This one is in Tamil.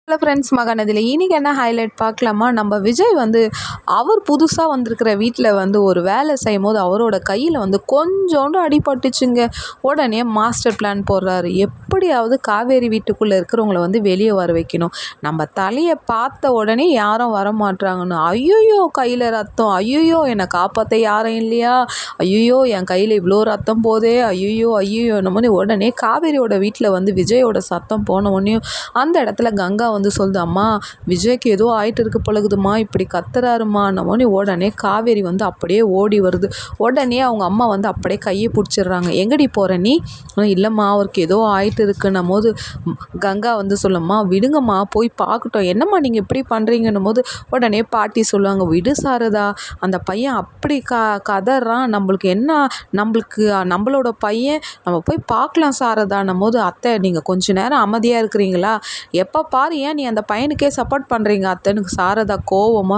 ஹலோ ஃப்ரெண்ட்ஸ், மகாநதியில் இன்றைக்கி என்ன ஹைலைட் பார்க்கலாமா? நம்ம விஜய் அவர் புதுசாக வந்திருக்கிற வீட்டில் ஒரு வேலை செய்யும் போது அவரோட கையில் கொஞ்சோண்டு அடிபட்டுச்சுங்க. உடனே மாஸ்டர் பிளான் போடுறாரு. எப்படியாவது காவேரி வீட்டுக்குள்ளே இருக்கிறவங்கள வெளியே வர வைக்கணும். நம்ம தலையை பார்த்த உடனே யாரும் வரமாட்டாங்கன்னு. ஐயோயோ கையில் ரத்தம், ஐயோயோ என்னை காப்பாற்ற யாரும் இல்லையா, ஐயோயோ என் கையில் இவ்வளோ ரத்தம் போதே, ஐயோயோ ஐயோயோ நம்ம உடனே காவேரியோட வீட்டில் விஜயோட சத்தம் போன உடனே அந்த இடத்துல கங்கா சொல்லுது, அம்மா விஜய்க்கு ஏதோ ஆயிட்டு இருக்கு பழகுதுமா, இப்படி கத்துறாருமா நம்மனே. உடனே காவேரி அப்படியே ஓடி வருது. உடனே அவங்க அம்மா அப்படியே கையை பிடிச்சிடுறாங்க. எங்கடி போற நீ? இல்லைம்மா அவருக்கு ஏதோ ஆயிட்டு இருக்குன்னும் போது கங்கா சொல்லும்மா, விடுங்கம்மா போய் பார்க்கட்டும், என்னம்மா நீங்கள் இப்படி பண்ணுறீங்கன்னும் போது உடனே பாட்டி சொல்லுவாங்க, விடு சாரதா, அந்த பையன் அப்படி கதறான், நம்மளோட பையன், நம்ம போய் பார்க்கலாம் சாரதான்னும் போது, அத்தை நீங்கள் கொஞ்ச நேரம் அமைதியாக இருக்கிறீங்களா, எப்போ பாரு ஏன் நீ அந்த பையனுக்கே சப்போர்ட் பண்ணுறீங்க அத்தைன்னு சாரதா கோவமாக